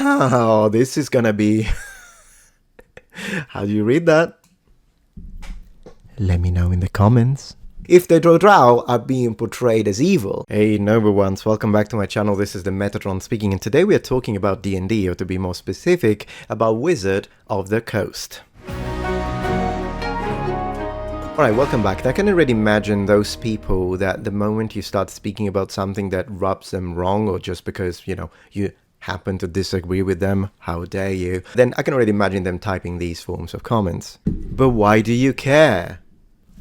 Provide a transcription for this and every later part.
Wow, this is gonna be... How do you read that? Let me know in the comments. If the Drow are being portrayed as evil. Hey noble ones, welcome back to my channel. This is the Metatron speaking, and today we are talking about D&D, or to be more specific, about Wizard of the Coast. Alright, welcome back. I can already imagine those people that the moment you start speaking about something that rubs them wrong, or just because, you happen to disagree with them, how dare you, then I can already imagine them typing these forms of comments. But why do you care?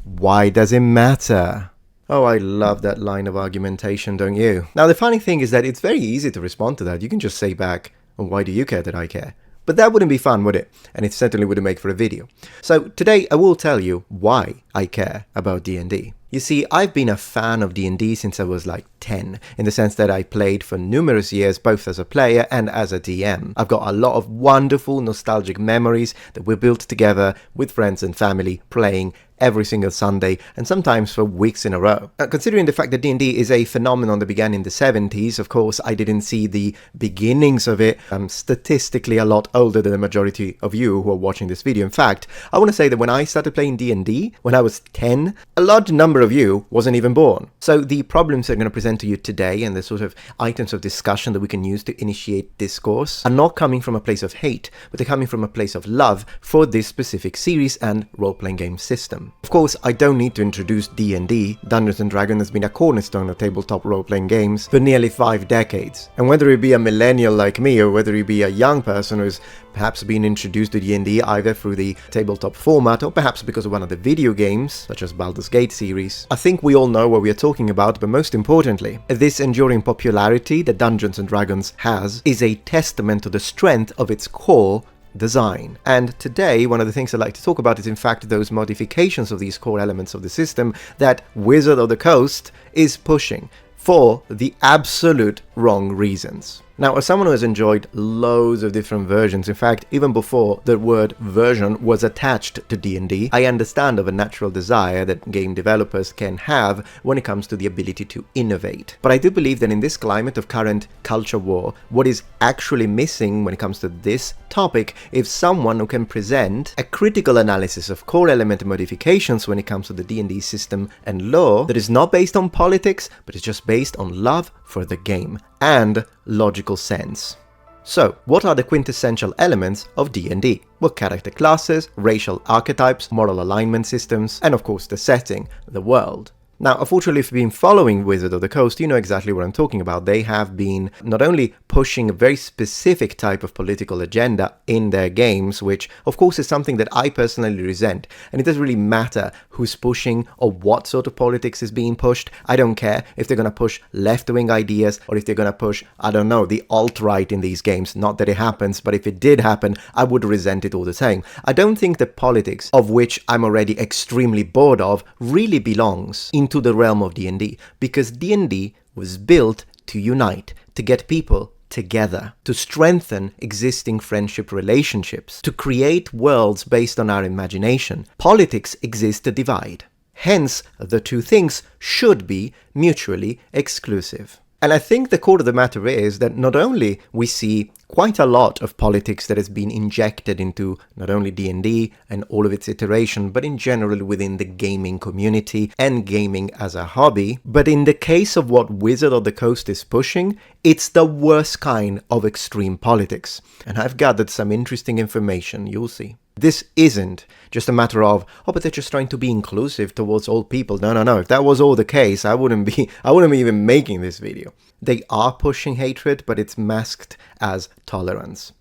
Why does it matter? Oh, I love that line of argumentation, don't you? Now, the funny thing is that it's very easy to respond to that. You can just say back, well, why do you care that I care? But that wouldn't be fun, would it? And it certainly wouldn't make for a video. So today I will tell you why I care about D&D. You see, I've been a fan of D&D since I was like 10, in the sense that I played for numerous years both as a player and as a DM. I've got a lot of wonderful nostalgic memories that we built together with friends and family, playing every single Sunday, and sometimes for weeks in a row. Considering the fact that D&D is a phenomenon that began in the 70s, of course, I didn't see the beginnings of it. I'm statistically a lot older than the majority of you who are watching this video. In fact, I want to say that when I started playing D&D, when I was 10, a large number of you wasn't even born. So the problems I'm going to present to you today, and the sort of items of discussion that we can use to initiate discourse, are not coming from a place of hate, but they're coming from a place of love for this specific series and role-playing game system. Of course, I don't need to introduce D&D. Dungeons & Dragons has been a cornerstone of tabletop role-playing games for nearly 5 decades. And whether it be a millennial like me, or whether it be a young person who's perhaps been introduced to D&D either through the tabletop format, or perhaps because of one of the video games, such as Baldur's Gate series, I think we all know what we are talking about. But most importantly, this enduring popularity that Dungeons & Dragons has is a testament to the strength of its core design. And today, one of the things I'd like to talk about is in fact those modifications of these core elements of the system that Wizard of the Coast is pushing for the absolute wrong reasons. Now, as someone who has enjoyed loads of different versions, in fact, even before the word version was attached to D&D, I understand of a natural desire that game developers can have when it comes to the ability to innovate. But I do believe that in this climate of current culture war, what is actually missing when it comes to this topic is someone who can present a critical analysis of core element modifications when it comes to the D&D system and lore that is not based on politics, but is just based on love for the game and logical sense. So, what are the quintessential elements of D&D? Well, character classes, racial archetypes, moral alignment systems, and of course the setting, the world. Now, unfortunately, if you've been following Wizard of the Coast, you know exactly what I'm talking about. They have been not only pushing a very specific type of political agenda in their games, which of course is something that I personally resent, and it doesn't really matter who's pushing or what sort of politics is being pushed. I don't care if they're going to push left-wing ideas or if they're going to push, I don't know, the alt-right in these games. Not that it happens, but if it did happen, I would resent it all the same. I don't think that politics, of which I'm already extremely bored of, really belongs into the realm of D&D, because D&D was built to unite, to get people together, to strengthen existing friendship relationships, to create worlds based on our imagination. Politics exists to divide. Hence, the two things should be mutually exclusive. And I think the core of the matter is that not only we see quite a lot of politics that has been injected into not only D&D and all of its iteration, but in general within the gaming community and gaming as a hobby, but in the case of what Wizard of the Coast is pushing, it's the worst kind of extreme politics. And I've gathered some interesting information, you'll see. This isn't just a matter of, oh, but they're just trying to be inclusive towards all people. No. If that was all the case, I wouldn't be even making this video. They are pushing hatred, but it's masked as tolerance.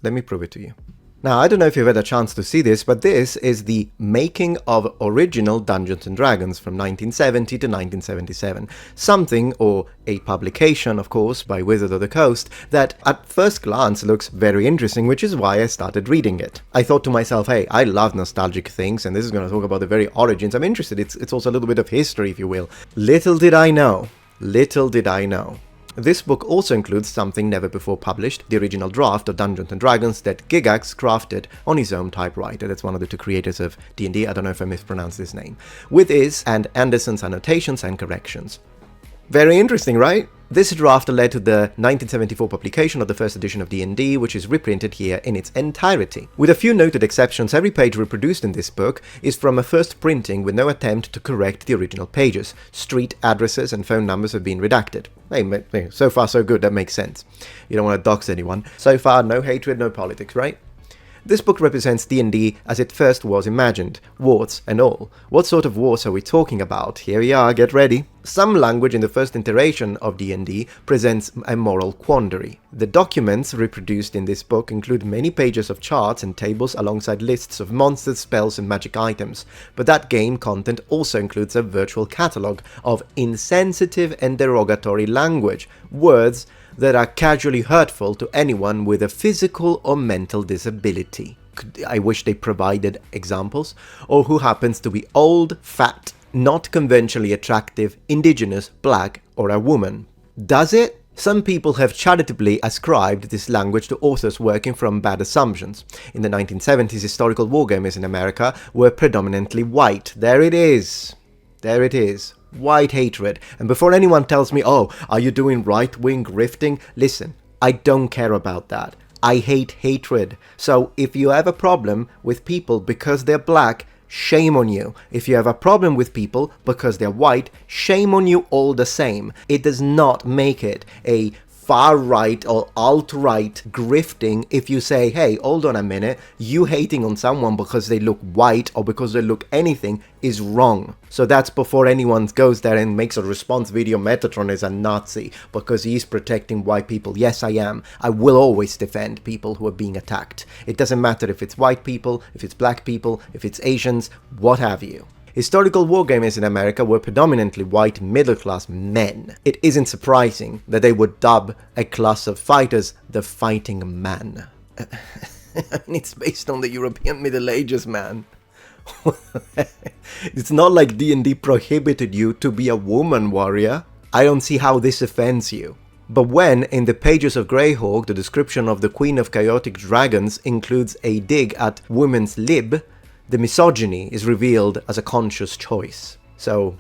Let me prove it to you. Now, I don't know if you've had a chance to see this, but this is the making of original Dungeons & Dragons from 1970 to 1977. Something, or a publication, of course, by Wizard of the Coast, that at first glance looks very interesting, which is why I started reading it. I thought to myself, hey, I love nostalgic things, and this is going to talk about the very origins. I'm interested. It's also a little bit of history, if you will. Little did I know. This book also includes something never before published, the original draft of Dungeons & Dragons that Gygax crafted on his own typewriter. That's one of the two creators of D&D, I don't know if I mispronounced his name, with his and Anderson's annotations and corrections. Very interesting, right? This draft led to the 1974 publication of the first edition of D&D, which is reprinted here in its entirety. With a few noted exceptions, every page reproduced in this book is from a first printing with no attempt to correct the original pages. Street addresses and phone numbers have been redacted. Hey, so far so good, that makes sense. You don't want to dox anyone. So far, no hatred, no politics, right? This book represents D&D as it first was imagined, warts and all. What sort of warts are we talking about? Here we are, get ready. Some language in the first iteration of D&D presents a moral quandary. The documents reproduced in this book include many pages of charts and tables alongside lists of monsters, spells and magic items, but that game content also includes a virtual catalogue of insensitive and derogatory language, words that are casually hurtful to anyone with a physical or mental disability. I wish they provided examples. Or who happens to be old, fat, not conventionally attractive, indigenous, black, or a woman. Does it? Some people have charitably ascribed this language to authors working from bad assumptions. In the 1970s, historical wargamers in America were predominantly white. There it is. There it is. White hatred. And before anyone tells me, oh, are you doing right-wing grifting? Listen, I don't care about that. I hate hatred. So if you have a problem with people because they're black, shame on you. If you have a problem with people because they're white, shame on you all the same. It does not make it a far-right or alt-right grifting if you say, hey, hold on a minute, you hating on someone because they look white or because they look anything is wrong. So that's before anyone goes there and makes a response video, Metatron is a Nazi because he's protecting white people. Yes, I am. I will always defend people who are being attacked. It doesn't matter if it's white people, if it's black people, if it's Asians, what have you. Historical wargamers in America were predominantly white middle-class men. It isn't surprising that they would dub a class of fighters the fighting man. It's based on the European Middle Ages, man. It's not like D&D prohibited you to be a woman warrior. I don't see how this offends you. But when, in the pages of Greyhawk, the description of the Queen of Chaotic Dragons includes a dig at women's lib, the misogyny is revealed as a conscious choice. So,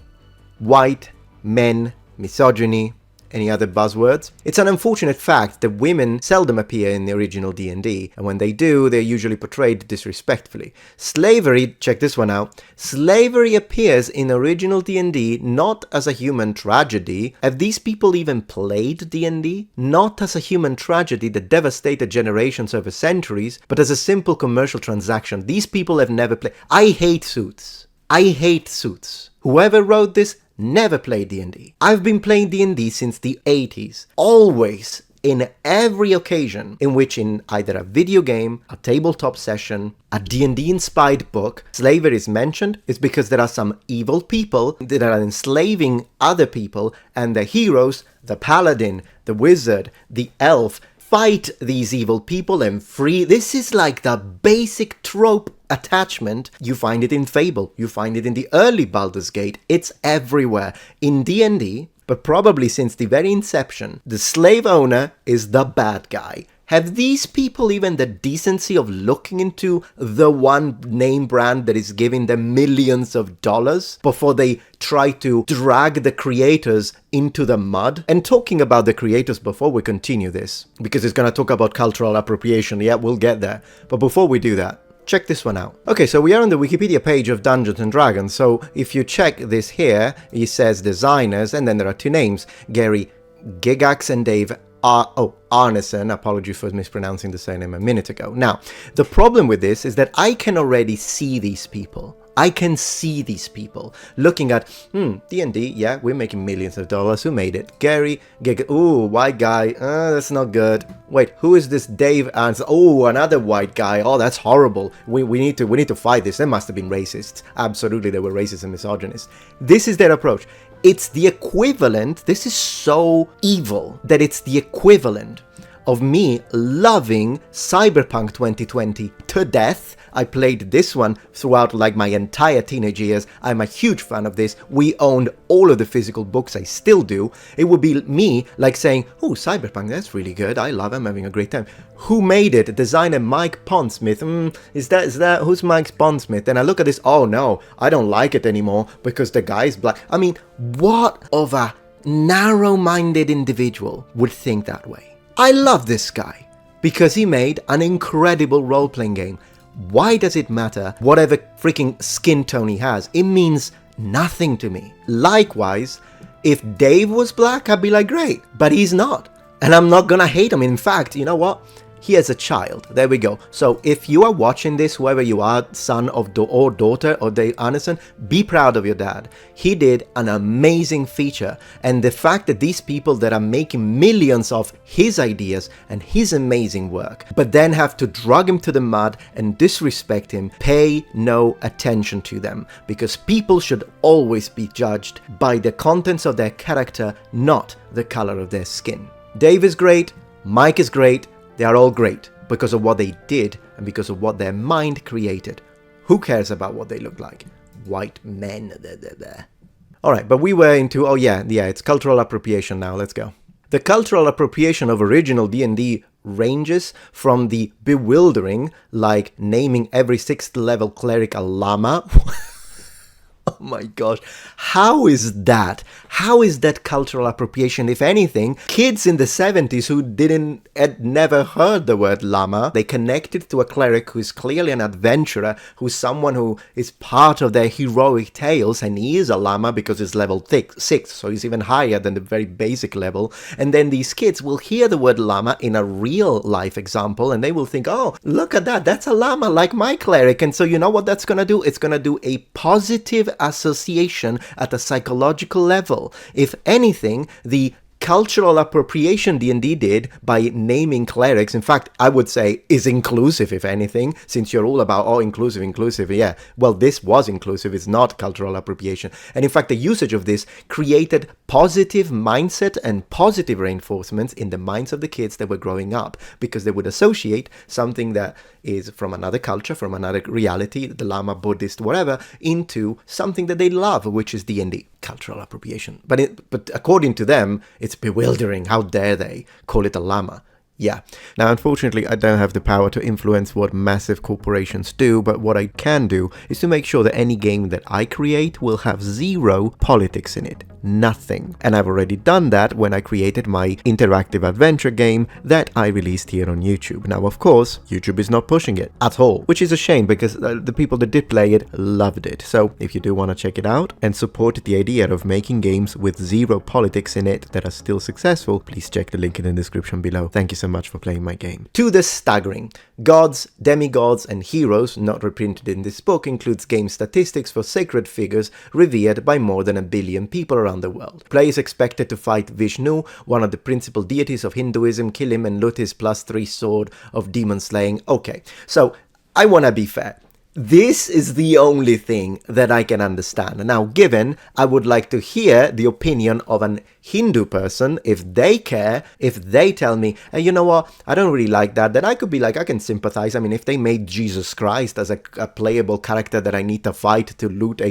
white, men, misogyny, any other buzzwords? It's an unfortunate fact that women seldom appear in the original D&D, and when they do, they're usually portrayed disrespectfully. Slavery, check this one out, slavery appears in original D&D not as a human tragedy. Have these people even played D&D? Not as a human tragedy that devastated generations over centuries, but as a simple commercial transaction. These people have never played. I hate Suits. I hate Suits. Whoever wrote this never played D&D. I've been playing D&D since the 80s. Always, in every occasion in which in either a video game, a tabletop session, a D&D inspired book, slavery is mentioned, it's because there are some evil people that are enslaving other people, and the heroes, the paladin, the wizard, the elf, fight these evil people and free. This is like the basic trope attachment. You find it in Fable, you find it in the early Baldur's Gate, it's everywhere. In D&D, but probably since the very inception, the slave owner is the bad guy. Have these people even the decency of looking into the one name brand that is giving them millions of dollars before they try to drag the creators into the mud? And talking about the creators before we continue this, because it's going to talk about cultural appropriation, yeah, we'll get there. But before we do that, check this one out. Okay, so we are on the Wikipedia page of Dungeons & Dragons, so if you check this here, it says designers, and then there are two names, Gary Gygax and Dave Arneson. Apologies for mispronouncing the surname a minute ago. Now, the problem with this is that I can already see these people. I can see these people looking at, D&D, yeah, we're making millions of dollars. Who made it? Gary Gygax. Ooh, white guy. That's not good. Wait, who is this Dave Arneson? Oh, another white guy. Oh, that's horrible. We need to fight this. They must have been racists. Absolutely, they were racist and misogynist. This is their approach. It's the equivalent, this is so evil that it's the equivalent of me loving Cyberpunk 2020 to death. I played this one throughout like my entire teenage years. I'm a huge fan of this. We owned all of the physical books. I still do. It would be me like saying, oh, Cyberpunk, that's really good. I love it. I'm having a great time. Who made it? Designer Mike Pondsmith. Is that, who's Mike Pondsmith? And I look at this, oh no, I don't like it anymore because the guy is black. I mean, what of a narrow-minded individual would think that way. I love this guy because he made an incredible role-playing game. Why does it matter whatever freaking skin tone he has? It means nothing to me. Likewise, if Dave was black, I'd be like, great, but he's not. And I'm not gonna hate him. In fact, you know what? He has a child. There we go. So if you are watching this, whoever you are, son of or daughter of Dave Arneson, be proud of your dad. He did an amazing feature. And the fact that these people that are making millions of his ideas and his amazing work, but then have to drag him to the mud and disrespect him, pay no attention to them. Because people should always be judged by the contents of their character, not the color of their skin. Dave is great. Mike is great. They are all great because of what they did and because of what their mind created. Who cares about what they look like? White men. Alright, but we were into, it's cultural appropriation now. Let's go. The cultural appropriation of original D&D ranges from the bewildering, like naming every 6th level cleric a llama. Oh my gosh, how is that? How is that cultural appropriation? If anything, kids in the 70s who had never heard the word llama, they connected to a cleric who is clearly an adventurer, who's someone who is part of their heroic tales, and he is a llama because he's level 6, so he's even higher than the very basic level. And then these kids will hear the word llama in a real life example, and they will think, oh, look at that, that's a llama like my cleric. And so you know what that's gonna do? It's gonna do a positive association at a psychological level. If anything, the cultural appropriation D&D did by naming clerics, in fact, I would say is inclusive, if anything, since you're all about, inclusive, yeah. Well, this was inclusive, it's not cultural appropriation. And in fact, the usage of this created positive mindset and positive reinforcements in the minds of the kids that were growing up, because they would associate something that is from another culture, from another reality, the Lama, Buddhist, whatever, into something that they love, which is D&D. Cultural appropriation. But according to them, it's bewildering. How dare they call it a llama? Yeah. Now, unfortunately, I don't have the power to influence what massive corporations do, but what I can do is to make sure that any game that I create will have zero politics in it. Nothing. And I've already done that when I created my interactive adventure game that I released here on YouTube. Now, of course, YouTube is not pushing it at all, which is a shame because the people that did play it loved it. So if you do want to check it out and support the idea of making games with zero politics in it that are still successful, please check the link in the description below. Thank you so much for playing my game. To the staggering. Gods, demigods, and heroes, not reprinted in this book, includes game statistics for sacred figures revered by more than 1 billion people around the world. Players expected to fight Vishnu, one of the principal deities of Hinduism, kill him and loot his +3 sword of demon slaying. Okay, so I want to be fair. This is the only thing that I can understand. Now, given I would like to hear the opinion of an Hindu person, if they care, if they tell me, hey, you know what, I don't really like that, then I could be like, I can sympathize. I mean, if they made Jesus Christ as a playable character that I need to fight to loot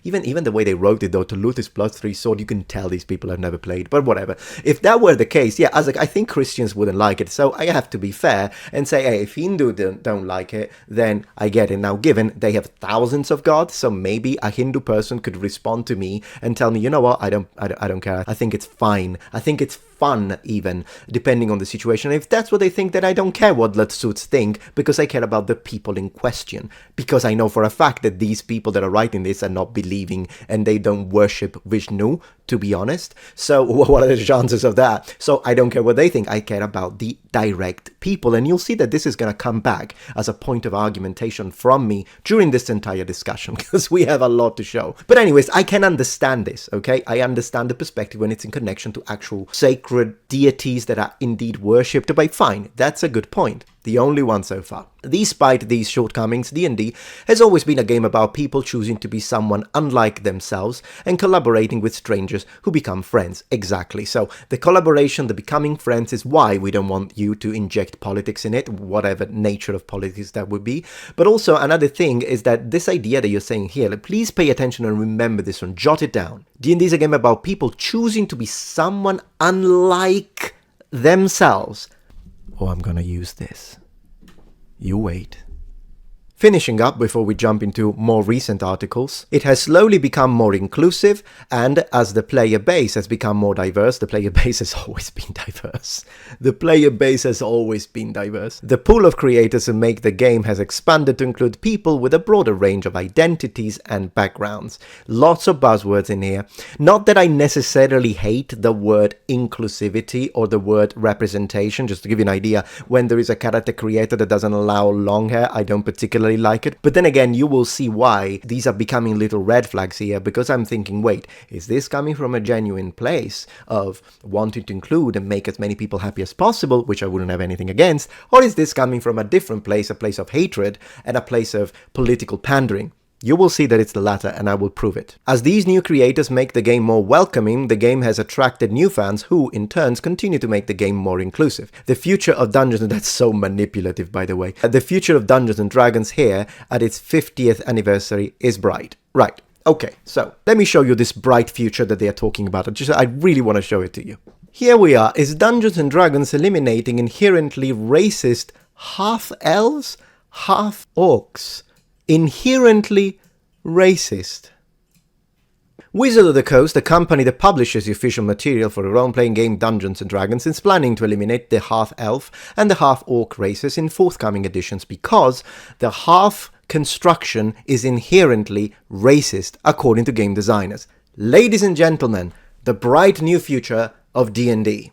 even the way they wrote it though, to loot his +3 sword, you can tell these people have never played, but whatever. If that were the case, yeah, I think Christians wouldn't like it. So I have to be fair and say, hey, if Hindu don't like it, then I get it. Now, given they have thousands of gods, so maybe a Hindu person could respond to me and tell me, you know what, I don't care. I think it's fine. I think it's fun, even, depending on the situation. If that's what they think, then I don't care what Letsuits think, because I care about the people in question. Because I know for a fact that these people that are writing this are not believing, and they don't worship Vishnu, to be honest. So what are the chances of that? So I don't care what they think. I care about the direct people. And you'll see that this is going to come back as a point of argumentation from me during this entire discussion, because we have a lot to show. But anyways, I can understand this, okay? I understand the perspective when it's in connection to actual sacred deities that are indeed worshipped by. Fine, that's a good point. The only one so far. Despite these shortcomings, D&D has always been a game about people choosing to be someone unlike themselves and collaborating with strangers who become friends. Exactly. So the collaboration, the becoming friends, is why we don't want you to inject politics in it, whatever nature of politics that would be. But also another thing is that this idea that you're saying here, please pay attention and remember this one, jot it down. D&D is a game about people choosing to be someone unlike themselves. Oh, I'm gonna use this. You wait. Finishing up before we jump into more recent articles, it has slowly become more inclusive, and as the player base has become more diverse, the player base has always been diverse. The player base has always been diverse. The pool of creators who make the game has expanded to include people with a broader range of identities and backgrounds. Lots of buzzwords in here. Not that I necessarily hate the word inclusivity or the word representation, just to give you an idea, when there is a character creator that doesn't allow long hair, I don't particularly like it. But then again, you will see why these are becoming little red flags here, because I'm thinking, wait, is this coming from a genuine place of wanting to include and make as many people happy as possible, which I wouldn't have anything against, or is this coming from a different place, a place of hatred and a place of political pandering? You will see that it's the latter, and I will prove it. As these new creators make the game more welcoming, the game has attracted new fans who, in turns, continue to make the game more inclusive. The future of Dungeons, and that's so manipulative, by the way. The future of Dungeons and Dragons here, at its 50th anniversary, is bright. Right. Okay, so let me show you this bright future that they are talking about. I really want to show it to you. Here we are. Is Dungeons and Dragons eliminating inherently racist half-elves, half-orcs? Inherently racist. Wizard of the Coast, the company that publishes the official material for the role-playing game Dungeons & Dragons, is planning to eliminate the half-elf and the half-orc races in forthcoming editions because the half construction is inherently racist, according to game designers. Ladies and gentlemen, the bright new future of D&D.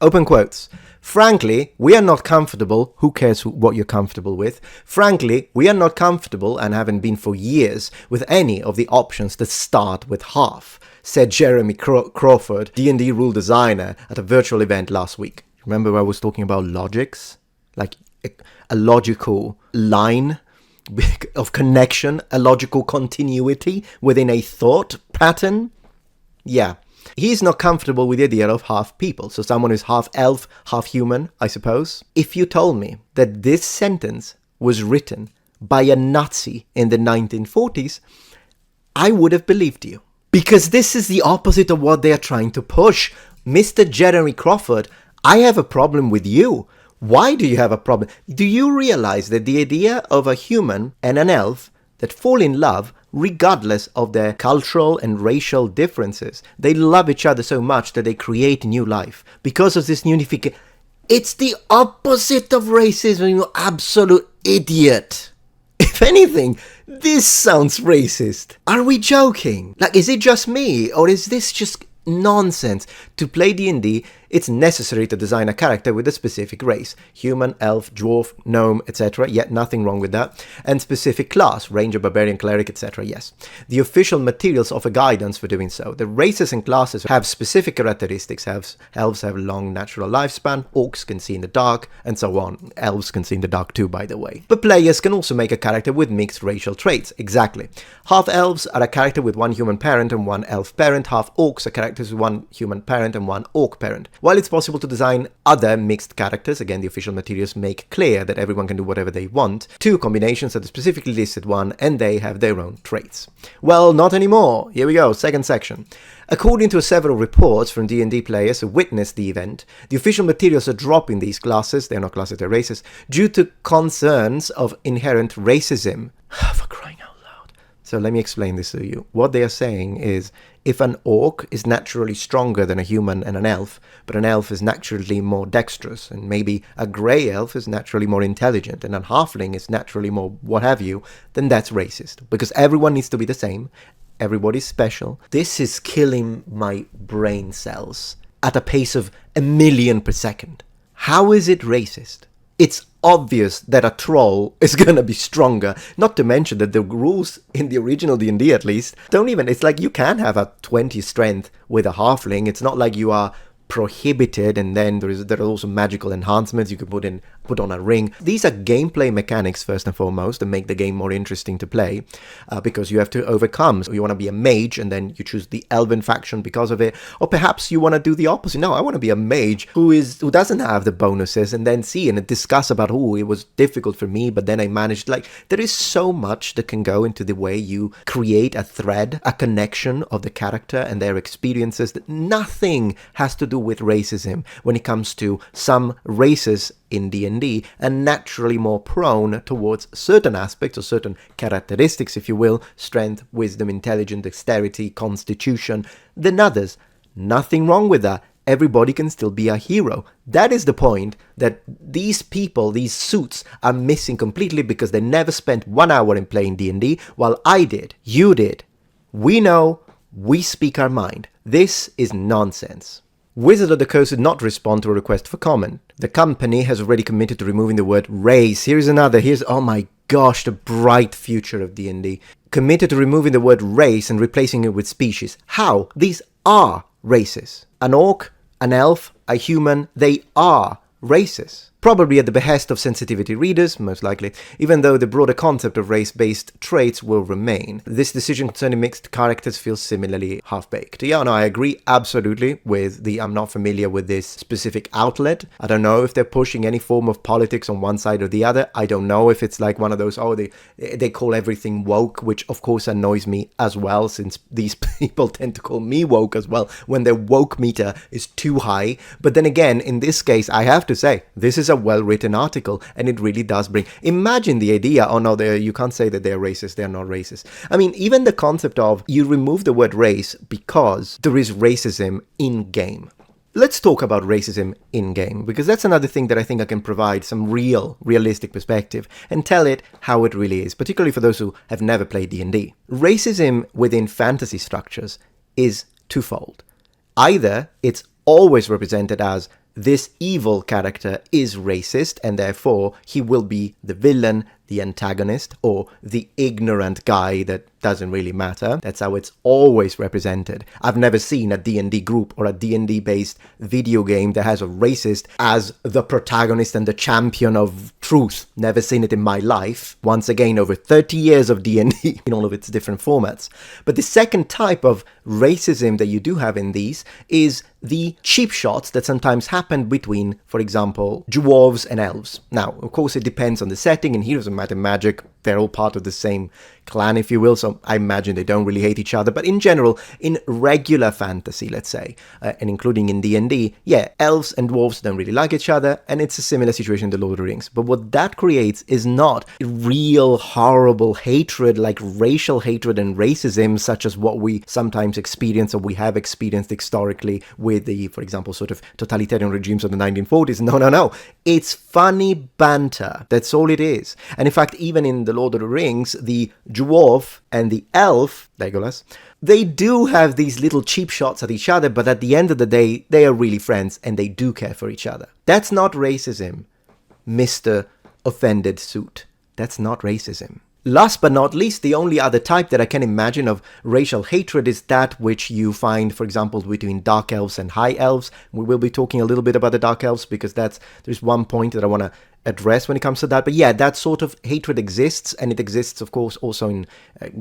Open quotes. Frankly, we are not comfortable. Who cares what you're comfortable with? Frankly, we are not comfortable, and haven't been for years, with any of the options that start with half, said Jeremy Crawford, D&D rule designer, at a virtual event last week. Remember where I was talking about logics? Like a logical line of connection, a logical continuity within a thought pattern? Yeah. He's not comfortable with the idea of half people, so someone who's half elf, half human, I suppose. If you told me that this sentence was written by a Nazi in the 1940s, I would have believed you. Because this is the opposite of what they are trying to push. Mr. Jeremy Crawford, I have a problem with you. Why do you have a problem? Do you realize that the idea of a human and an elf that fall in love regardless of their cultural and racial differences, they love each other so much that they create new life because of this unification? It's the opposite of racism, you absolute idiot. If anything, this sounds racist. Are we joking? Like, is it just me, or is this just nonsense? To play D&D, it's necessary to design a character with a specific race. Human, elf, dwarf, gnome, etc. Yet nothing wrong with that. And specific class, ranger, barbarian, cleric, etc. Yes. The official materials offer guidance for doing so. The races and classes have specific characteristics. Elves have long natural lifespan, orcs can see in the dark, and so on. Elves can see in the dark too, by the way. But players can also make a character with mixed racial traits. Exactly. Half-elves are a character with one human parent and one elf parent. Half-orcs are characters with one human parent and one orc parent. While it's possible to design other mixed characters, again, the official materials make clear that everyone can do whatever they want, two combinations are the specifically listed one, and they have their own traits. Well, not anymore. Here we go, second section. According to several reports from D&D players who witnessed the event, the official materials are dropping these classes, they're not classes, they're races, due to concerns of inherent racism. For crying out loud. So let me explain this to you. What they are saying is, if an orc is naturally stronger than a human and an elf, but an elf is naturally more dexterous, and maybe a grey elf is naturally more intelligent, and a halfling is naturally more what have you, then that's racist. Because everyone needs to be the same, everybody's special. This is killing my brain cells at a pace of 1,000,000 per second. How is it racist? It's obvious that a troll is gonna be stronger, not to mention that the rules in the original D&D at least don't even, it's like you can have a 20 strength with a halfling. It's not like you are prohibited, and then there are also magical enhancements you can put on a ring. These are gameplay mechanics first and foremost that make the game more interesting to play, because you have to overcome. So you want to be a mage and then you choose the elven faction because of it, or perhaps you want to do the opposite. No, I want to be a mage who doesn't have the bonuses, and then see and discuss about, oh, it was difficult for me, but then I managed. Like, there is so much that can go into the way you create a thread, a connection of the character and their experiences, that nothing has to do with racism when it comes to some races in D&D are naturally more prone towards certain aspects or certain characteristics, if you will, strength, wisdom, intelligence, dexterity, constitution, than others. Nothing wrong with that. Everybody can still be a hero. That is the point that these people, these suits, are missing completely because they never spent 1 hour in playing D&D, while I did, you did. We know, we speak our mind. This is nonsense. Wizard of the Coast did not respond to a request for comment. The company has already committed to removing the word race. Here's another. Oh my gosh, the bright future of D&D. Committed to removing the word race and replacing it with species. How? These are races. An orc, an elf, a human, they are races. Probably at the behest of sensitivity readers, most likely, even though the broader concept of race-based traits will remain. This decision concerning mixed characters feels similarly half-baked. Yeah, no, I agree absolutely with I'm not familiar with this specific outlet. I don't know if they're pushing any form of politics on one side or the other. I don't know if it's like one of those, they call everything woke, which of course annoys me as well, since these people tend to call me woke as well when their woke meter is too high. But then again, in this case, I have to say, this is a well-written article, and it really does imagine the idea, oh no, you can't say that they're racist, they're not racist. I mean, even the concept of you remove the word race because there is racism in-game. Let's talk about racism in-game, because that's another thing that I think I can provide some realistic perspective and tell it how it really is, particularly for those who have never played D&D. Racism within fantasy structures is twofold. Either it's always represented as this evil character is racist and therefore he will be the villain, the antagonist, or the ignorant guy that doesn't really matter. That's how it's always represented. I've never seen a D&D group or a D&D based video game that has a racist as the protagonist and the champion of truth. Never seen it in my life. Once again, over 30 years of D&D in all of its different formats. But the second type of racism that you do have in these is the cheap shots that sometimes happen between, for example, dwarves and elves. Now, of course, it depends on the setting. In Heroes of Might and Magic, they're all part of the same clan, if you will, so I imagine they don't really hate each other. But in general, in regular fantasy, let's say, and including in D&D, yeah, elves and dwarves don't really like each other, and it's a similar situation in The Lord of the Rings. But what that creates is not real horrible hatred, like racial hatred and racism, such as what we sometimes experience or we have experienced historically with the, for example, sort of totalitarian regimes of the 1940s. No. It's funny banter. That's all it is. And in fact, even in The Lord of the Rings, the dwarf and the elf, Legolas, they do have these little cheap shots at each other, but at the end of the day, they are really friends and they do care for each other. That's not racism, Mr. Offended Suit. That's not racism. Last but not least, the only other type that I can imagine of racial hatred is that which you find, for example, between dark elves and high elves. We will be talking a little bit about the dark elves because there's one point that I want to address when it comes to that. But yeah, that sort of hatred exists, and it exists, of course, also in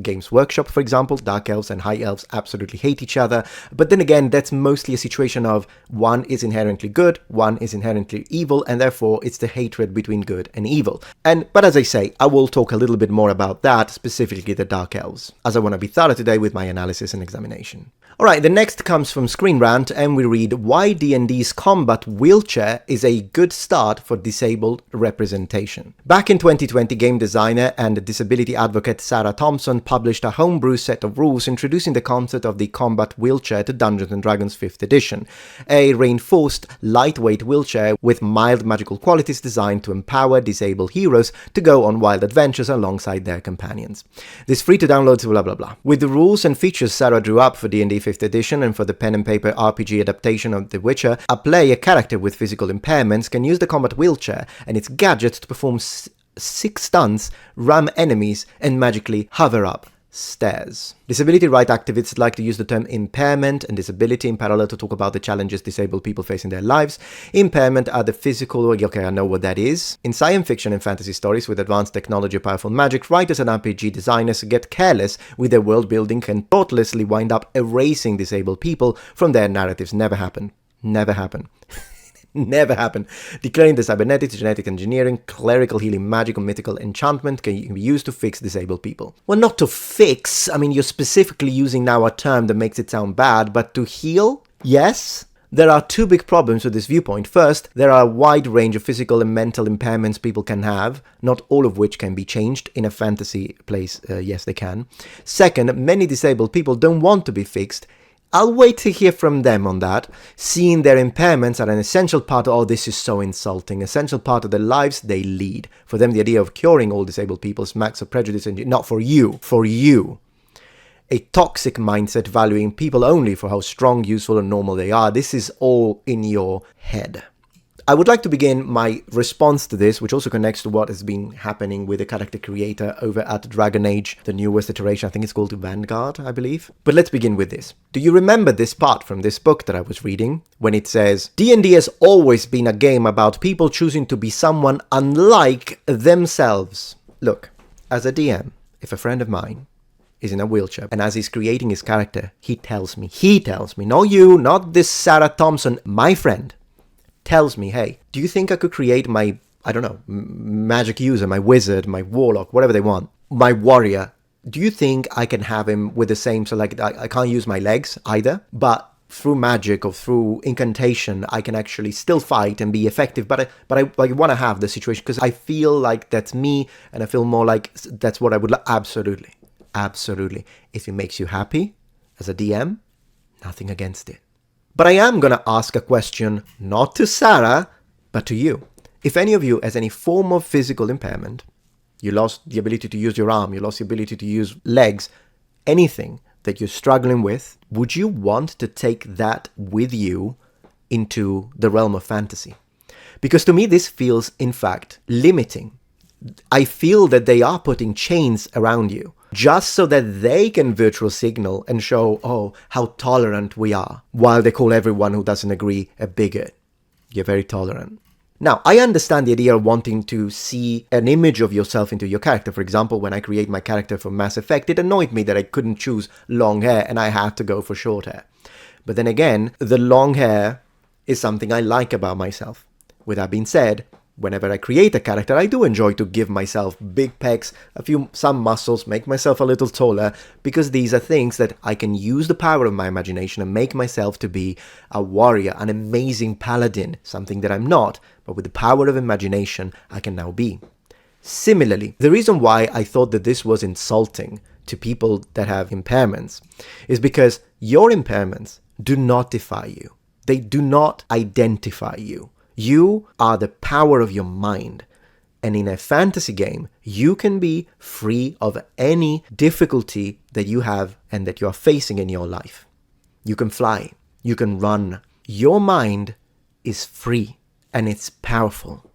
Games Workshop, for example. Dark elves and high elves absolutely hate each other. But then again, that's mostly a situation of one is inherently good, one is inherently evil, and therefore it's the hatred between good and evil. But as I say, I will talk a little bit more about that, specifically the dark elves, as I want to be thorough today with my analysis and examination. Alright, the next comes from Screen Rant, and we read, why D&D's combat wheelchair is a good start for disabled representation. Back in 2020, game designer and disability advocate Sarah Thompson published a homebrew set of rules introducing the concept of the combat wheelchair to Dungeons & Dragons 5th edition, a reinforced, lightweight wheelchair with mild magical qualities designed to empower disabled heroes to go on wild adventures alongside their companions. This free-to-download blah blah blah. With the rules and features Sarah drew up for D&D 5th edition and for the pen and paper RPG adaptation of The Witcher, a character with physical impairments can use the combat wheelchair and its gadgets to perform 6 stunts, ram enemies, and magically hover up stairs. Disability rights activists like to use the term impairment and disability in parallel to talk about the challenges disabled people face in their lives. Impairment are the physical, okay, I know what that is. In science fiction and fantasy stories with advanced technology or powerful magic, writers and RPG designers get careless with their world building and thoughtlessly wind up erasing disabled people from their narratives. Never happen. Never happen. Never happen. Declaring the cybernetics, genetic engineering, clerical healing magic, or mythical enchantment can be used to fix disabled people. Well, not to fix. I mean, you're specifically using now a term that makes it sound bad, but to heal? Yes. There are two big problems with this viewpoint. First, there are a wide range of physical and mental impairments people can have, not all of which can be changed in a fantasy place. Yes, they can. Second, many disabled people don't want to be fixed. I'll wait to hear from them on that, seeing their impairments are an essential part of, oh, this is so insulting, essential part of the lives they lead. For them, the idea of curing all disabled people smacks of prejudice, and not for you. A toxic mindset valuing people only for how strong, useful, and normal they are. This is all in your head. I would like to begin my response to this, which also connects to what has been happening with the character creator over at Dragon Age, the newest iteration. I think it's called Vanguard, I believe. But let's begin with this. Do you remember this part from this book that I was reading, when it says, D&D has always been a game about people choosing to be someone unlike themselves. Look, as a DM, if a friend of mine is in a wheelchair, and as he's creating his character, he tells me, not you, not this Sarah Thompson, my friend, tells me, hey, do you think I could create my, I don't know, magic user, my wizard, my warlock, whatever they want, my warrior, do you think I can have him with the same, so like I can't use my legs either, but through magic or through incantation, I can actually still fight and be effective, but I want to have the situation because I feel like that's me, and I feel more like that's what I would like. Absolutely. If it makes you happy as a DM, nothing against it. But I am going to ask a question, not to Sarah, but to you. If any of you has any form of physical impairment, you lost the ability to use your arm, you lost the ability to use legs, anything that you're struggling with, would you want to take that with you into the realm of fantasy? Because to me, this feels, in fact, limiting. I feel that they are putting chains around you just so that they can virtual signal and show, oh, how tolerant we are, while they call everyone who doesn't agree a bigot. You're very tolerant. Now, I understand the idea of wanting to see an image of yourself into your character. For example, when I create my character for Mass Effect, it annoyed me that I couldn't choose long hair and I had to go for short hair. But then again, the long hair is something I like about myself. With that being said, whenever I create a character, I do enjoy to give myself big pecs, some muscles, make myself a little taller, because these are things that I can use the power of my imagination and make myself to be a warrior, an amazing paladin, something that I'm not, but with the power of imagination, I can now be. Similarly, the reason why I thought that this was insulting to people that have impairments is because your impairments do not define you. They do not identify you. You are the power of your mind. And in a fantasy game, you can be free of any difficulty that you have and that you are facing in your life. You can fly. You can run. Your mind is free and it's powerful.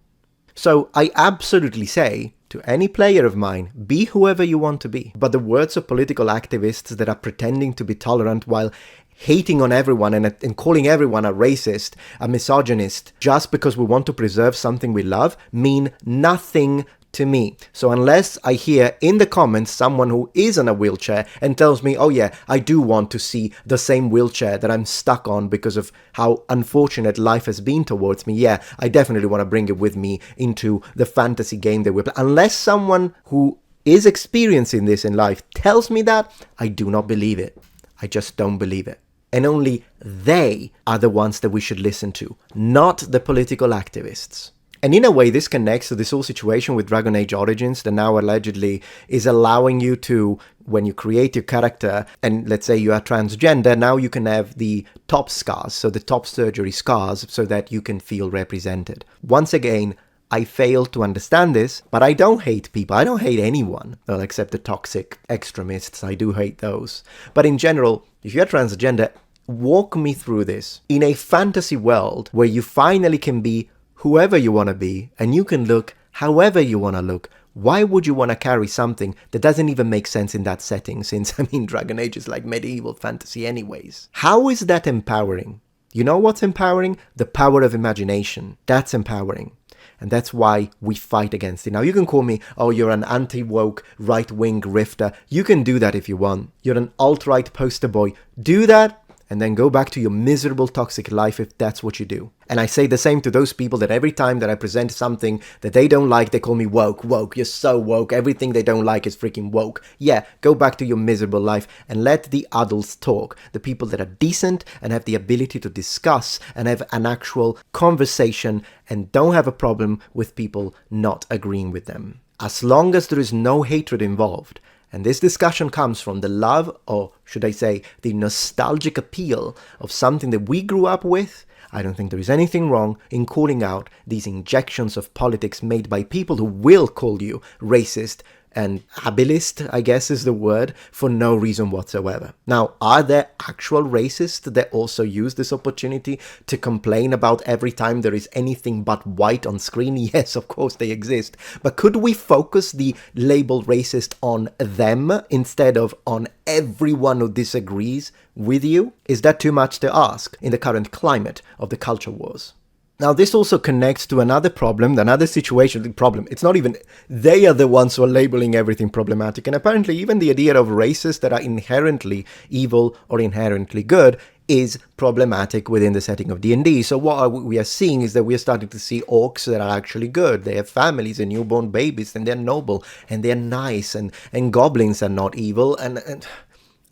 So I absolutely say to any player of mine, be whoever you want to be. But the words of political activists that are pretending to be tolerant while hating on everyone and calling everyone a racist, a misogynist, just because we want to preserve something we love, mean nothing to me. So unless I hear in the comments someone who is in a wheelchair and tells me, oh yeah, I do want to see the same wheelchair that I'm stuck on because of how unfortunate life has been towards me, yeah, I definitely want to bring it with me into the fantasy game that we're playing. Unless someone who is experiencing this in life tells me that, I do not believe it. I just don't believe it. And only they are the ones that we should listen to, not the political activists. And in a way, this connects to this whole situation with Dragon Age Origins that now allegedly is allowing you to, when you create your character, and let's say you are transgender, now you can have the top scars, so the top surgery scars, so that you can feel represented. Once again, I fail to understand this, but I don't hate people. I don't hate anyone, well, except the toxic extremists. I do hate those. But in general, if you're transgender, walk me through this. In a fantasy world where you finally can be whoever you want to be, and you can look however you want to look, why would you want to carry something that doesn't even make sense in that setting, since, Dragon Age is like medieval fantasy anyways? How is that empowering? You know what's empowering? The power of imagination. That's empowering. And that's why we fight against it. Now, you can call me, oh, you're an anti-woke, right-wing grifter. You can do that if you want. You're an alt-right poster boy. Do that. and then go back to your miserable, toxic life if that's what you do. And I say the same to those people that every time that I present something that they don't like, they call me woke, you're so woke, everything they don't like is freaking woke. Yeah, go back to your miserable life and let the adults talk. The people that are decent and have the ability to discuss and have an actual conversation and don't have a problem with people not agreeing with them. As long as there is no hatred involved, and this discussion comes from the love, or should I say, the nostalgic appeal of something that we grew up with, I don't think there is anything wrong in calling out these injections of politics made by people who will call you racist and ableist, I guess is the word, for no reason whatsoever. Now, are there actual racists that also use this opportunity to complain about every time there is anything but white on screen? Yes, of course they exist. But could we focus the label racist on them instead of on everyone who disagrees with you? Is that too much to ask in the current climate of the culture wars? Now, this also connects to another problem, another situation. The problem, it's not even, they are the ones who are labeling everything problematic. And apparently even the idea of races that are inherently evil or inherently good is problematic within the setting of D&D. So what we are seeing is that we are starting to see orcs that are actually good. They have families and newborn babies, and they're noble, and they're nice, and goblins are not evil. And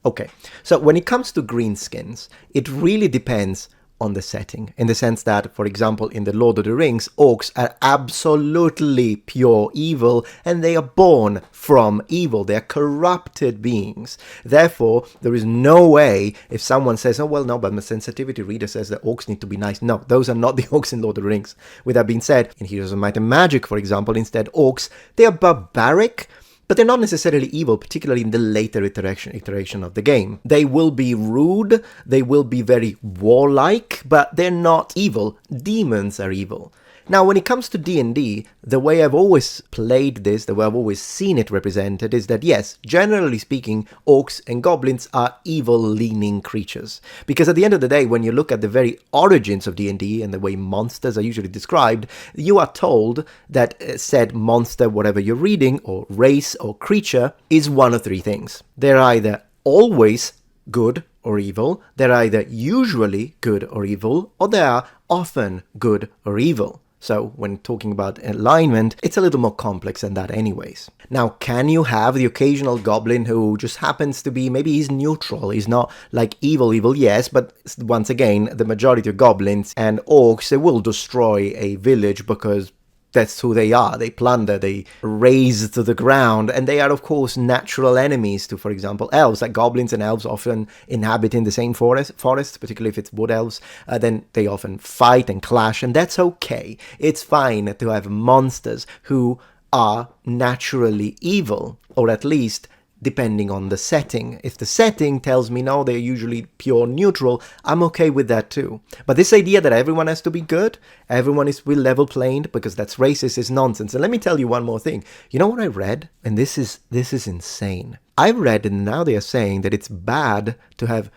okay, so when it comes to greenskins, it really depends on the setting, in the sense that, for example, in the Lord of the Rings, orcs are absolutely pure evil, and they are born from evil. They are corrupted beings. Therefore, there is no way if someone says, oh, well, no, but my sensitivity reader says that orcs need to be nice. No, those are not the orcs in Lord of the Rings. With that being said, in Heroes of Might and Magic, for example, instead, orcs, they are barbaric, but they're not necessarily evil, particularly in the later iteration of the game. They will be rude, they will be very warlike, but they're not evil. Demons are evil. Now, when it comes to D&D, the way I've always played this, the way I've always seen it represented is that, yes, generally speaking, orcs and goblins are evil-leaning creatures. Because at the end of the day, when you look at the very origins of D&D and the way monsters are usually described, you are told that said monster, whatever you're reading, or race or creature, is one of three things. They're either always good or evil, they're either usually good or evil, or they are often good or evil. So when talking about alignment, it's a little more complex than that anyways. Now, can you have the occasional goblin who just happens to be, maybe he's neutral, he's not like evil, yes, but once again, the majority of goblins and orcs, they will destroy a village because that's who they are. They plunder, they raze to the ground, and they are, of course, natural enemies to, for example, elves. Like goblins and elves often inhabit in the same forest, particularly if it's wood elves. Then they often fight and clash, and that's okay. It's fine to have monsters who are naturally evil, or at least depending on the setting. If the setting tells me no, they're usually pure neutral, I'm okay with that too. But this idea that everyone has to be good, everyone is level playing because that's racist, is nonsense. And let me tell you one more thing. You know what I read? And this is insane. I read, and now they are saying that it's bad to have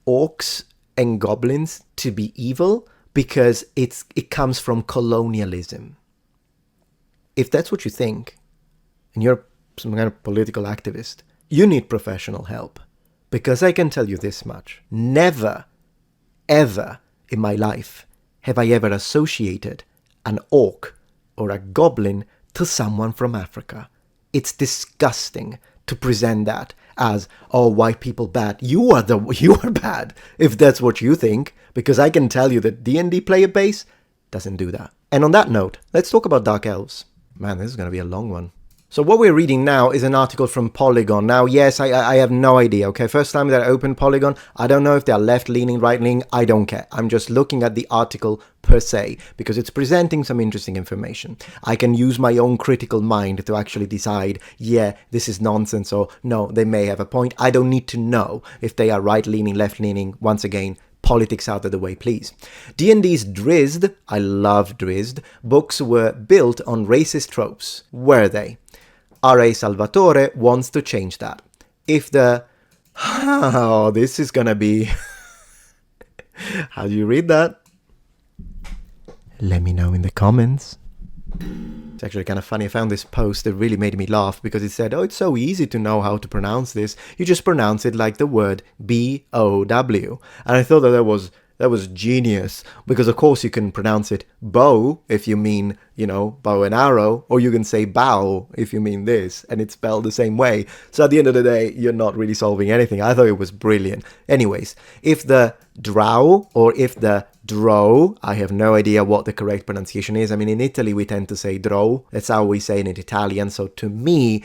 orcs and goblins to be evil because it comes from colonialism. If that's what you think, and you're some kind of political activist, you need professional help. Because I can tell you this much. Never, ever in my life have I ever associated an orc or a goblin to someone from Africa. It's disgusting to present that as, oh, white people bad. You are bad if that's what you think. Because I can tell you that D&D player base doesn't do that. And on that note, let's talk about Dark Elves. Man, this is going to be a long one. So what we're reading now is an article from Polygon. Now, yes, I have no idea, okay? First time that I opened Polygon, I don't know if they're left-leaning, right-leaning, I don't care. I'm just looking at the article per se, because it's presenting some interesting information. I can use my own critical mind to actually decide, yeah, this is nonsense, or no, they may have a point. I don't need to know if they are right-leaning, left-leaning. Once again, politics out of the way, please. D&D's Drizzt, I love Drizzt, books were built on racist tropes. Were they? R.A. Salvatore wants to change that. If the... Oh, this is gonna be... How do you read that? Let me know in the comments. It's actually kind of funny. I found this post that really made me laugh because it said, oh, it's so easy to know how to pronounce this. You just pronounce it like the word B-O-W. And I thought that was genius, because of course you can pronounce it bow if you mean, bow and arrow, or you can say bow if you mean this, and it's spelled the same way. So at the end of the day, you're not really solving anything. I thought it was brilliant. Anyways, if the drow or if the dro, I have no idea what the correct pronunciation is. I mean, in Italy we tend to say dro. That's how we say it in Italian. So to me,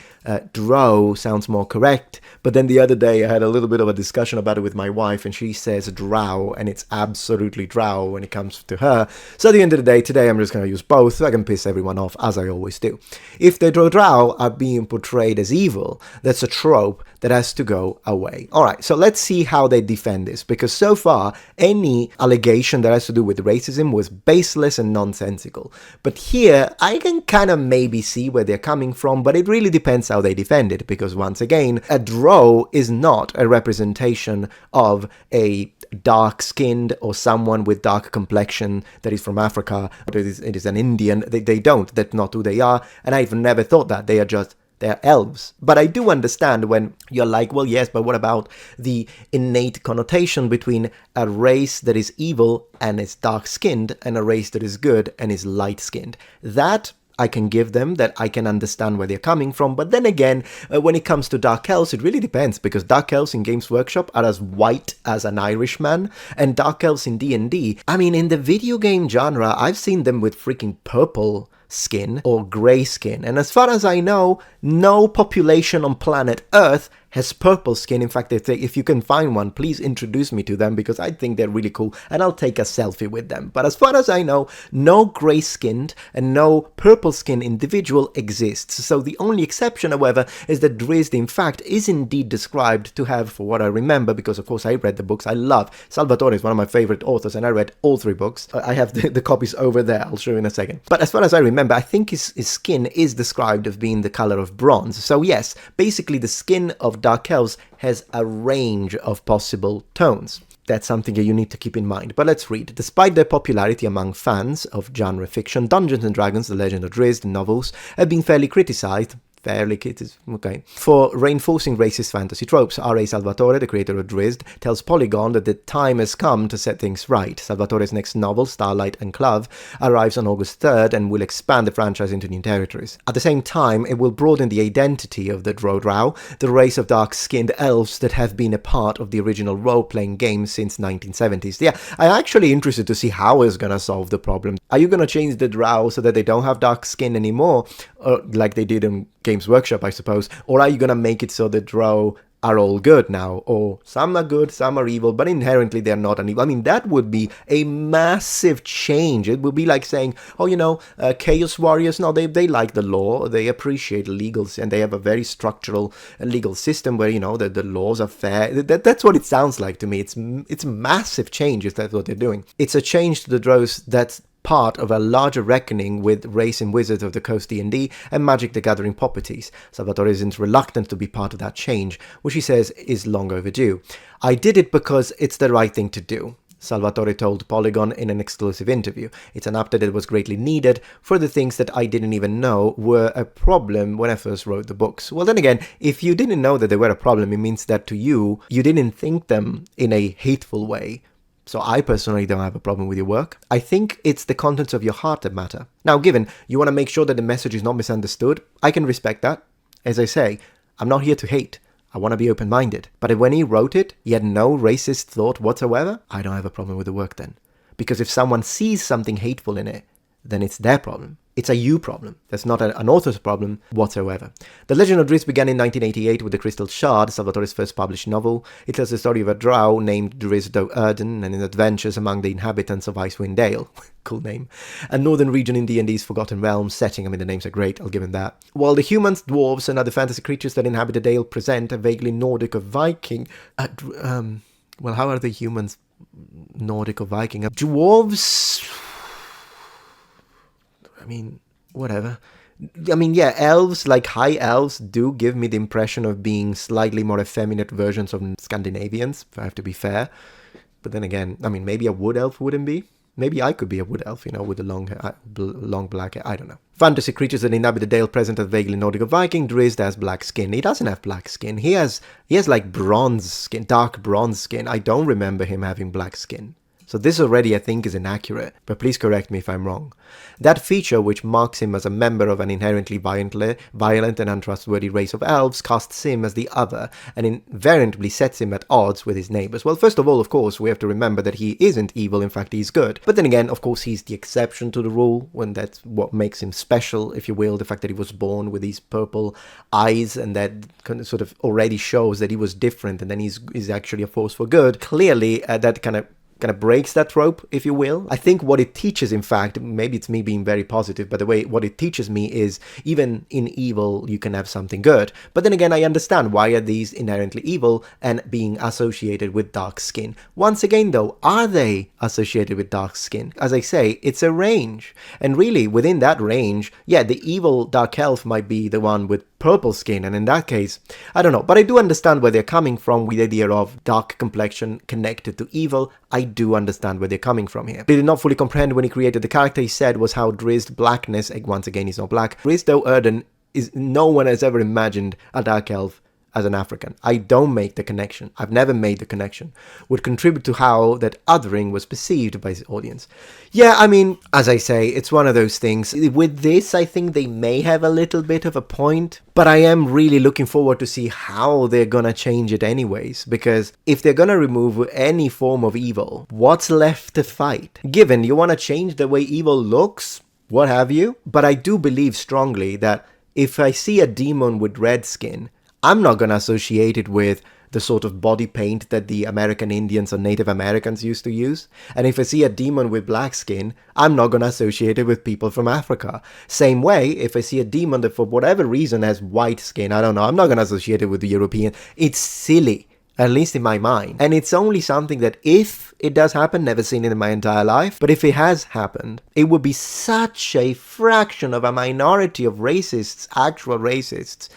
dro sounds more correct. But then the other day I had a little bit of a discussion about it with my wife, and she says drow, and it's absolutely drow when it comes to her. So at the end of the day, today I'm just going to use both so I can piss everyone off, as I always do. If the drow are being portrayed as evil, that's a trope that has to go away. All right, so let's see how they defend this, because so far any allegation that has to do with racism was baseless and nonsensical. But here I can kind of maybe see where they're coming from, but it really depends how they defend it, because once again, a drow is not a representation of a dark-skinned or someone with dark complexion that is from Africa, or it is an Indian. They don't. That's not who they are, and I've never thought that. They're elves. But I do understand when you're like, well, yes, but what about the innate connotation between a race that is evil and is dark-skinned and a race that is good and is light-skinned? That I can give them, that I can understand where they're coming from. But then again, when it comes to Dark Elves, it really depends, because Dark Elves in Games Workshop are as white as an Irishman, and Dark Elves in D&D, I mean, in the video game genre, I've seen them with freaking purple skin or grey skin. And as far as I know, no population on planet Earth has purple skin. In fact, if you can find one, please introduce me to them, because I think they're really cool and I'll take a selfie with them. But as far as I know, no grey-skinned and no purple-skinned individual exists. So the only exception, however, is that Drizzt, in fact, is indeed described to have, for what I remember, because of course I read the books, I love Salvatore, is one of my favorite authors, and I read all 3 books. I have the copies over there, I'll show you in a second. But as far as I remember, I think his skin is described as being the color of bronze. So yes, basically the skin of Dark Elves has a range of possible tones. That's something that you need to keep in mind. But let's read. Despite their popularity among fans of genre fiction, Dungeons & Dragons, The Legend of Drizzt novels have been fairly criticized for reinforcing racist fantasy tropes. R.A. Salvatore, the creator of Drizzt, tells Polygon that the time has come to set things right. Salvatore's next novel, Starlight Enclave, arrives on August 3rd and will expand the franchise into new territories. At the same time, it will broaden the identity of the Drow, the race of dark-skinned elves that have been a part of the original role-playing game since 1970s. Yeah, I'm actually interested to see how it's gonna solve the problem. Are you gonna change the Drow so that they don't have dark skin anymore, or like they did in Games Workshop, I suppose? Or are you gonna make it so the Drow are all good now, or some are good, some are evil, but inherently they're not an evil? I mean, that would be a massive change. It would be like saying, oh, Chaos Warriors, no, they like the law, they appreciate legals, and they have a very structural legal system where, the laws are fair. That's what it sounds like to me. It's a massive change if that's what they're doing. It's a change to the Drows that's part of a larger reckoning with race and wizards of the Coast D&D and Magic the Gathering properties. Salvatore isn't reluctant to be part of that change, which he says is long overdue. I did it because it's the right thing to do, Salvatore told Polygon in an exclusive interview. It's an update that was greatly needed for the things that I didn't even know were a problem when I first wrote the books. Well, then again, if you didn't know that they were a problem, it means that to you didn't think them in a hateful way. So I personally don't have a problem with your work. I think it's the contents of your heart that matter. Now, given you want to make sure that the message is not misunderstood, I can respect that. As I say, I'm not here to hate. I want to be open-minded. But when he wrote it, he had no racist thought whatsoever. I don't have a problem with the work then. Because if someone sees something hateful in it, then it's their problem. It's a you problem. That's not an author's problem whatsoever. The Legend of Drizzt began in 1988 with The Crystal Shard, Salvatore's first published novel. It tells the story of a drow named Drizzt Do'Urden and his adventures among the inhabitants of Icewind Dale. Cool name. A northern region in D&D's Forgotten Realms setting. I mean, the names are great, I'll give him that. While the humans, dwarves, and other fantasy creatures that inhabit the Dale present a vaguely Nordic or Viking... well, how are the humans Nordic or Viking? Dwarves... I mean, whatever. I mean, yeah, elves, like high elves, do give me the impression of being slightly more effeminate versions of Scandinavians, if I have to be fair. But then again, I mean, maybe a wood elf wouldn't be. Maybe I could be a wood elf, with the long hair, long black hair. I don't know. Fantasy creatures that inhabit the Dale present as vaguely Nordic or Viking. Drizzt has black skin. He doesn't have black skin. He has like bronze skin, dark bronze skin. I don't remember him having black skin. So this already, I think, is inaccurate, but please correct me if I'm wrong. That feature, which marks him as a member of an inherently violent and untrustworthy race of elves, casts him as the other, and invariably sets him at odds with his neighbors. Well, first of all, of course, we have to remember that he isn't evil, in fact, he's good. But then again, of course, he's the exception to the rule, when that's what makes him special, if you will, the fact that he was born with these purple eyes, and that kind of sort of already shows that he was different, and then he's actually a force for good. Clearly, that kind of breaks that trope, if you will. I think what it teaches, in fact, maybe it's me being very positive, but what it teaches me is even in evil you can have something good. But then again, I understand why are these inherently evil and being associated with dark skin. Once again though, are they associated with dark skin? As I say, it's a range. And really, within that range, yeah, the evil dark elf might be the one with purple skin, and in that case, I don't know, but I do understand where they're coming from with the idea of dark complexion connected to evil. I do understand where they're coming from here. Did not fully comprehend when he created the character, he said, was how Drizzt blackness, once again he's not black, Drizzt though Erden is, no one has ever imagined a dark elf as an African. I don't make the connection. I've never made the connection. Would contribute to how that othering was perceived by the audience. Yeah, I mean, as I say, it's one of those things. With this, I think they may have a little bit of a point, but I am really looking forward to see how they're gonna change it anyways, because if they're gonna remove any form of evil, what's left to fight? Given you want to change the way evil looks, what have you, but I do believe strongly that if I see a demon with red skin, I'm not going to associate it with the sort of body paint that the American Indians or Native Americans used to use. And if I see a demon with black skin, I'm not going to associate it with people from Africa. Same way, if I see a demon that for whatever reason has white skin, I don't know, I'm not going to associate it with the European. It's silly, at least in my mind. And it's only something that if it does happen, never seen it in my entire life, but if it has happened, it would be such a fraction of a minority of racists, actual racists,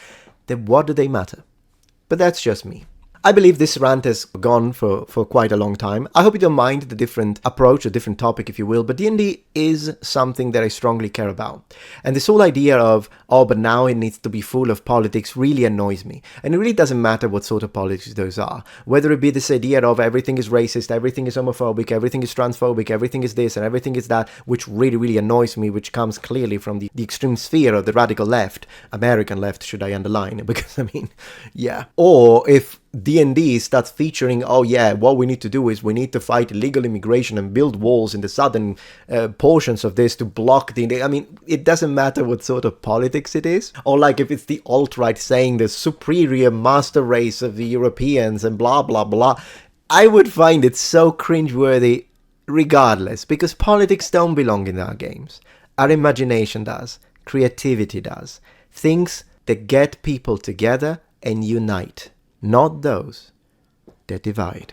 then what do they matter? But that's just me. I believe this rant has gone for quite a long time. I hope you don't mind the different approach, a different topic if you will, but D&D is something that I strongly care about. And this whole idea of, oh, but now it needs to be full of politics really annoys me. And it really doesn't matter what sort of politics those are. Whether it be this idea of everything is racist, everything is homophobic, everything is transphobic, everything is this and everything is that, which really, really annoys me, which comes clearly from the extreme sphere of the radical left, American left should I underline, because I mean, yeah. Or if D&D starts featuring, oh yeah, what we need to do is we need to fight illegal immigration and build walls in the southern portions of this to block the... I mean, it doesn't matter what sort of politics it is. Or like if it's the alt-right saying the superior master race of the Europeans and blah, blah, blah. I would find it so cringeworthy regardless, because politics don't belong in our games. Our imagination does. Creativity does. Things that get people together and unite. Not those that divide.